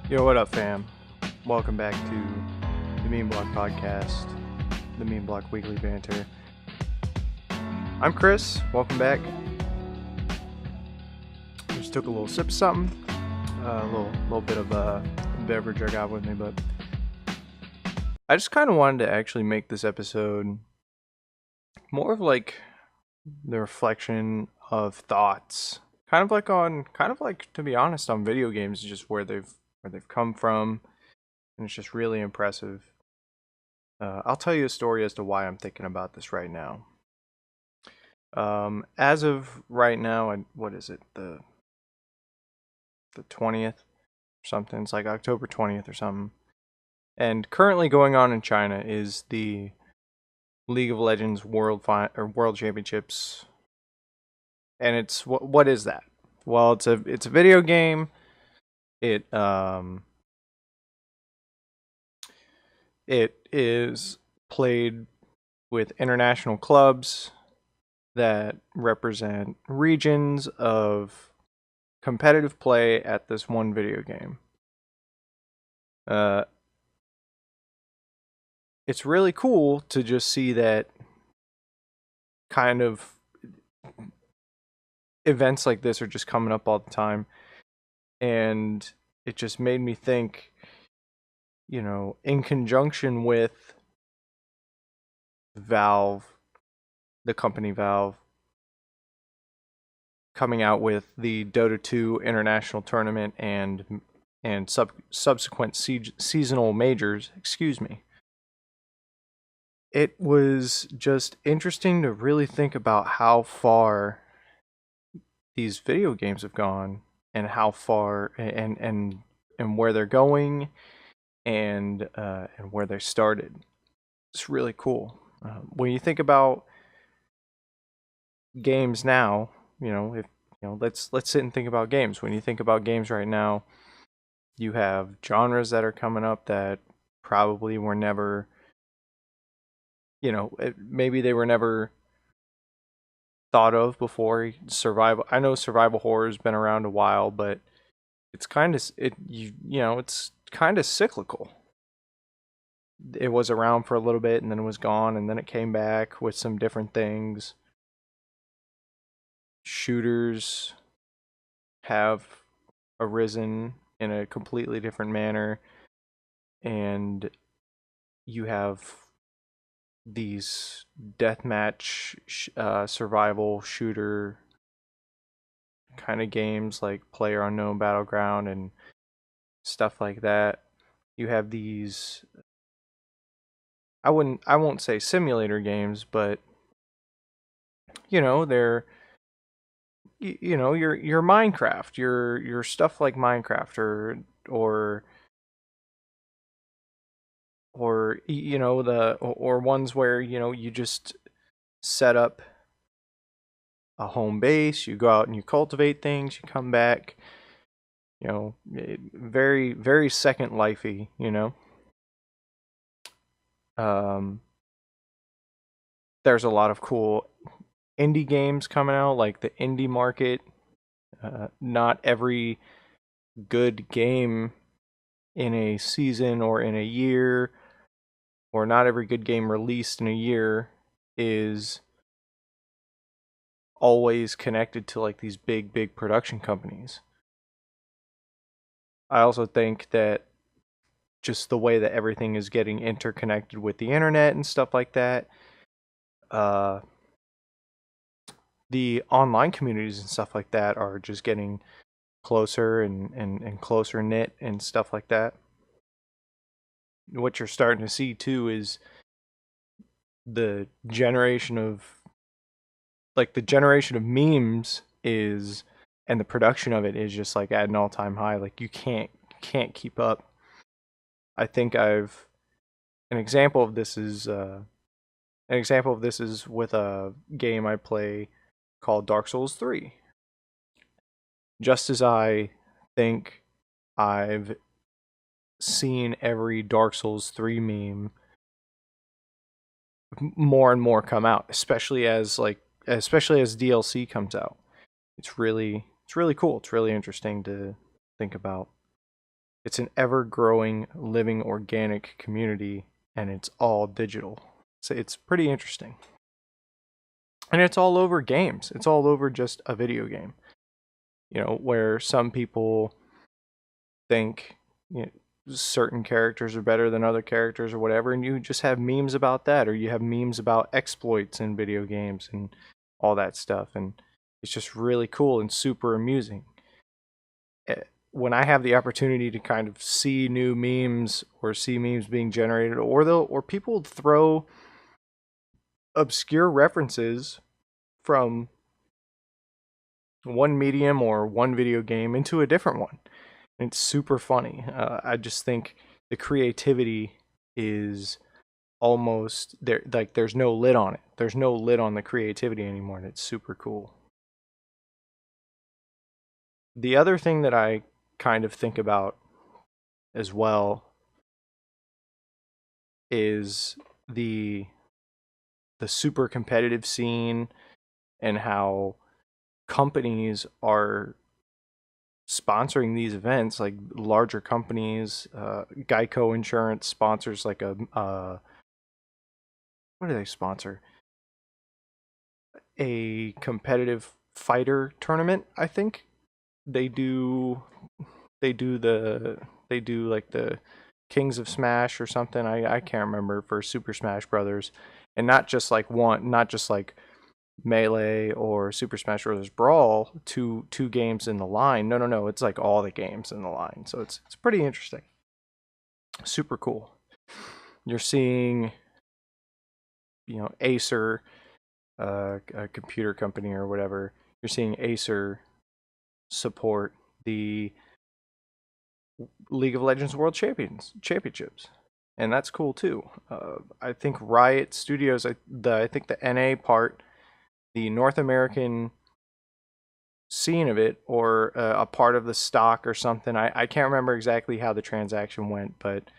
Yo, what up, fam? Welcome back to the Memebloc podcast, the Memebloc Weekly Banter. I'm Chris. Welcome back. Just took a little sip of something, a little bit of a beverage I got with me, but I just kind of wanted to actually make this episode more of like the reflection of thoughts, kind of like to be honest, on video games, just where they've come from, and it's just really impressive. I'll tell you a story as to why I'm thinking about this right now. As of right now, what is it? The 20th or something. It's like October 20th or something. And currently going on in China is the League of Legends World Championships. And it's what is that? Well, it's a video game. It is played with international clubs that represent regions of competitive play at this one video game. It's really cool to just see that kind of events like this are just coming up all the time. And it just made me think, in conjunction with Valve, the company Valve, coming out with the Dota 2 international tournament and subsequent seasonal majors, it was just interesting to really think about how far these video games have gone and how far and where they're going and where they started. It's really cool. When you think about games now, let's sit and think about games. When you think about games right now, you have genres that are coming up that probably were never, maybe they were never thought of before. I know survival horror has been around a while, but it's kind of it's kind of cyclical. It was around for a little bit and then it was gone and then it came back with some different things. Shooters have arisen in a completely different manner, and you have these deathmatch survival shooter kind of games like PlayerUnknown Battleground and stuff like that. You have these, I won't say simulator games, but they're your Minecraft, your stuff like Minecraft or or ones where you just set up a home base, you go out and you cultivate things, you come back, very very Second Lifey, there's a lot of cool indie games coming out, like the indie market. Not every good game in a season or in a year, or not every good game released in a year, is always connected to like these big production companies. I also think that just the way that everything is getting interconnected with the internet and stuff like that, the online communities and stuff like that are just getting closer and closer knit and stuff like that. What you're starting to see too is the generation of memes is, and the production of it is just like at an all-time high. Like you can't keep up. I think an example of this is with a game I play called Dark Souls 3. Just as I think I've seen every Dark Souls 3 meme more and more come out, especially as DLC comes out. It's really cool. It's really interesting to think about. It's an ever-growing, living, organic community, and it's all digital. So it's pretty interesting. And it's all over games. It's all over just a video game. Where some people think certain characters are better than other characters or whatever, and you just have memes about that, or you have memes about exploits in video games and all that stuff, and it's just really cool and super amusing. When I have the opportunity to kind of see new memes or see memes being generated, or people throw obscure references from one medium or one video game into a different one. And it's super funny. I just think the creativity is almost there. Like there's no lid on it. There's no lid on the creativity anymore, and it's super cool. The other thing that I kind of think about as well is the super competitive scene and how companies are sponsoring these events, like larger companies. Geico Insurance sponsors like what do they sponsor? A competitive fighter tournament, I think. They do they do the they do like the Kings of Smash or something. I can't remember, for Super Smash Brothers. And not just like Melee or Super Smash Bros. Brawl, two games in the line. No, it's like all the games in the line. So it's pretty interesting. Super cool. You're seeing, Acer, a computer company or whatever. You're seeing Acer support the League of Legends World Championships, and that's cool too. I think Riot Studios, I think the NA part, the North American scene of it, or a part of the stock or something. I can't remember exactly how the transaction went, but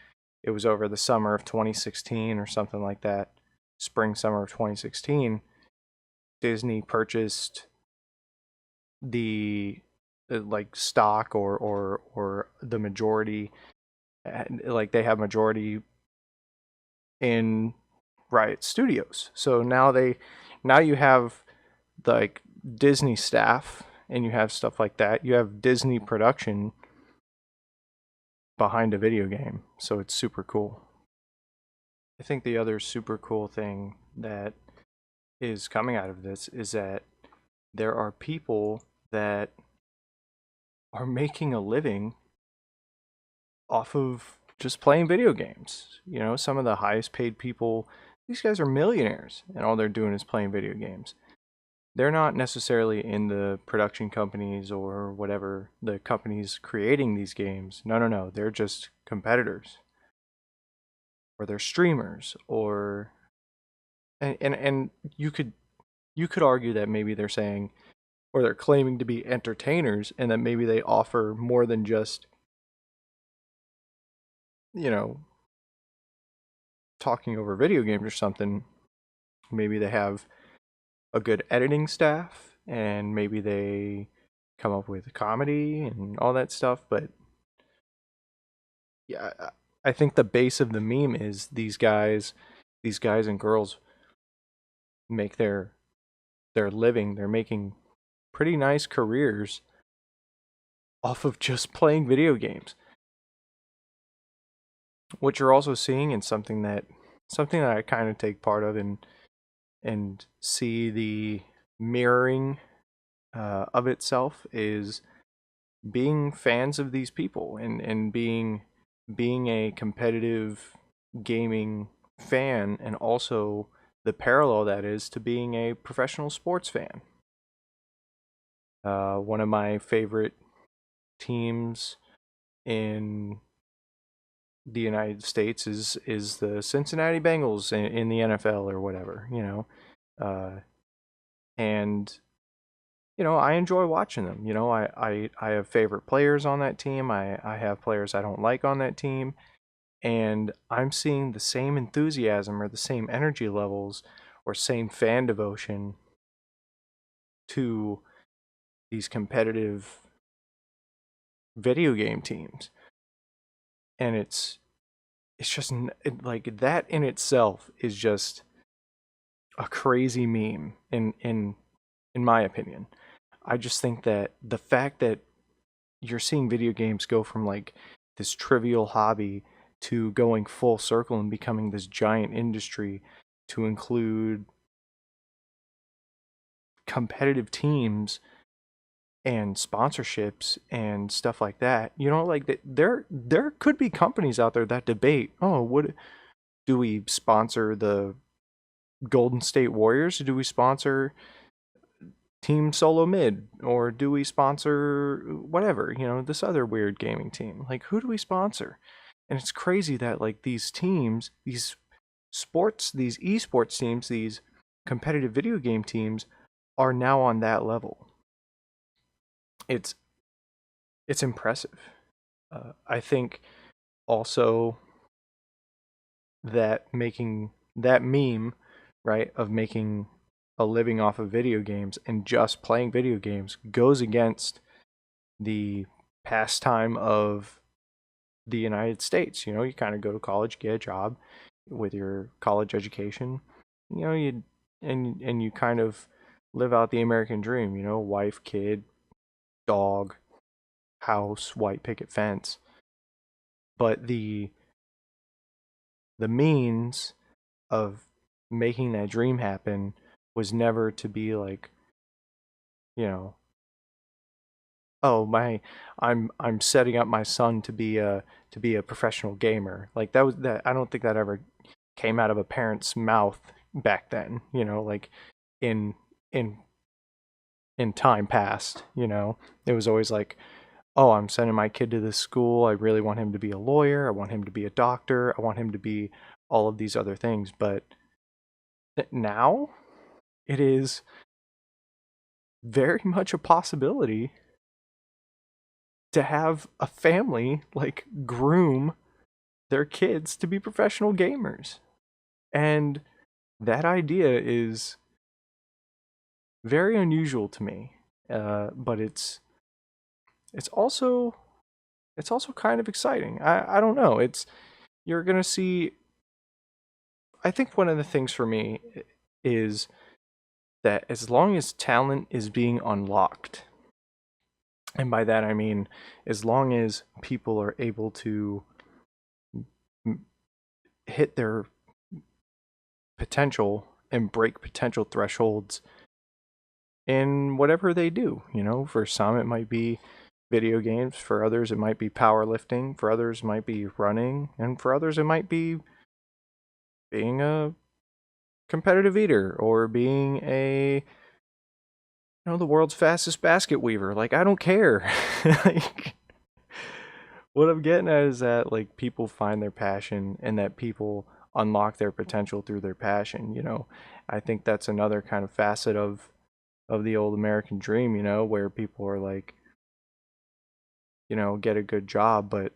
it was over the summer of 2016 or something like that, spring summer of 2016. Disney purchased the like stock or the majority, like they have majority in Riot Studios. So now you have like Disney staff, and you have stuff like that. You have Disney production behind a video game. So it's super cool. I think the other super cool thing that is coming out of this is that there are people that are making a living off of just playing video games. Some of the highest paid people, these guys are millionaires, and all they're doing is playing video games. They're not necessarily in the production companies or whatever, the companies creating these games. No. They're just competitors, or they're streamers, or and you could argue that maybe they're saying, or they're claiming to be entertainers, and that maybe they offer more than just, you know, talking over video games or something. Maybe they have a good editing staff, and maybe they come up with comedy and all that stuff. But yeah, I think the base of the meme is these guys and girls make their living. They're making pretty nice careers off of just playing video games. What you're also seeing, and something that I kind of take part of, and see the mirroring of itself, is being fans of these people, and being a competitive gaming fan, and also the parallel that is to being a professional sports fan. One of my favorite teams in the United States is the Cincinnati Bengals in the NFL or whatever, uh, and I enjoy watching them. I have favorite players on that team. I have players I don't like on that team, and I'm seeing the same enthusiasm, or the same energy levels, or same fan devotion to these competitive video game teams. and it's just like that in itself is just a crazy meme in my opinion. I just think that the fact that you're seeing video games go from like this trivial hobby to going full circle and becoming this giant industry to include competitive teams and sponsorships and stuff like that. You know, like there could be companies out there that debate, oh, what do we sponsor the Golden State Warriors? Do we sponsor Team Solo Mid, or do we sponsor whatever, you know, this other weird gaming team? Like, who do we sponsor? And it's crazy that like these teams, these sports, these esports teams, these competitive video game teams are now on that level. It's it's impressive. I think also that making that meme, right, of making a living off of video games and just playing video games goes against the pastime of the United States. You know, you kind of go to college, get a job with your college education. You know, and you kind of live out the American dream. You know, wife, kid, dog, house, white picket fence. But the means of making that dream happen was never to be like, you know, oh my, I'm setting up my son to be a professional gamer. Like that was that I don't think that ever came out of a parent's mouth back then, you know, like in in in time past, you know. It was always like, oh, I'm sending my kid to this school. I really want him to be a lawyer. I want him to be a doctor. I want him to be all of these other things. But now it is very much a possibility to have a family like groom their kids to be professional gamers. And that idea is very unusual to me. But it's also it's also kind of exciting. I don't know. It's you're gonna see. I think one of the things for me is that as long as talent is being unlocked, and by that I mean as long as people are able to hit their potential and break potential thresholds in whatever they do. You know, for some it might be video games, for others it might be powerlifting, for others it might be running, and for others it might be being a competitive eater or being a the world's fastest basket weaver. Like I don't care. Like what I'm getting at is that like people find their passion and that people unlock their potential through their passion, you know. I think that's another kind of facet of the old American dream, you know, where people are like, you know, get a good job, but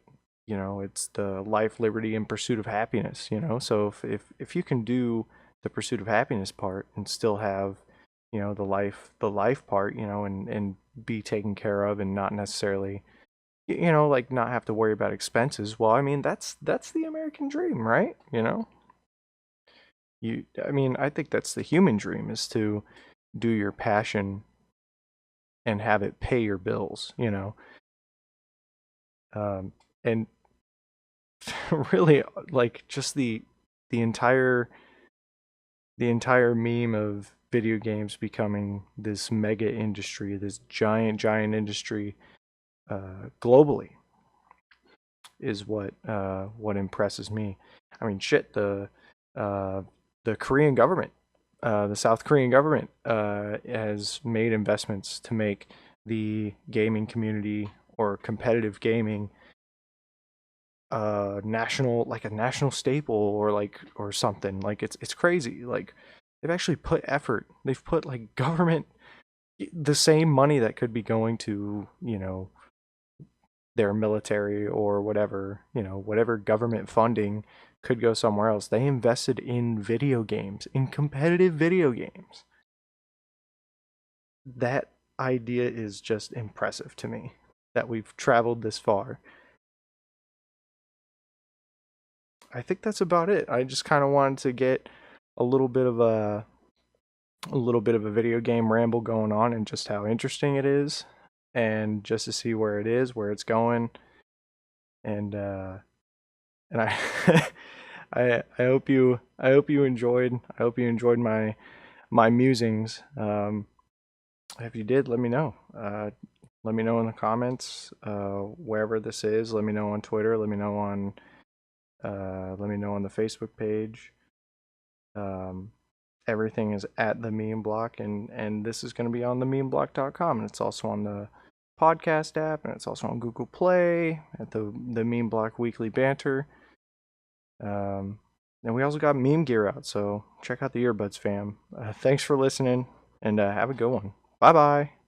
you know, it's the life, liberty, and pursuit of happiness, you know. So if you can do the pursuit of happiness part and still have, you know, the life part, you know, and be taken care of and not necessarily, you know, like not have to worry about expenses. Well, I mean, that's the American dream, right? You know, I mean, I think that's the human dream is to do your passion and have it pay your bills, you know. And really like just the entire the entire meme of video games becoming this mega industry, this giant industry globally is what impresses me. I mean, shit, uh, the Korean government, the South Korean government, has made investments to make the gaming community or competitive gaming national, like a national staple or like or something. Like it's crazy. Like they've actually put effort. They've put like government the same money that could be going to, you know, their military or whatever, you know, whatever government funding could go somewhere else. They invested in video games, in competitive video games. That idea is just impressive to me that we've traveled this far. I think that's about it. I just kind of wanted to get a little bit of a video game ramble going on, and just how interesting it is, and just to see where it is, where it's going, and I I hope you enjoyed. I hope you enjoyed my musings. If you did, let me know. Let me know in the comments, wherever this is. Let me know on Twitter. Let me know on the Facebook page. Everything is at the Memebloc, and this is going to be on the memebloc.com, and it's also on the podcast app, and it's also on Google Play at the Memebloc Weekly Banter. And we also got meme gear out, so check out the earbuds, fam. Thanks for listening, and have a good one. Bye bye.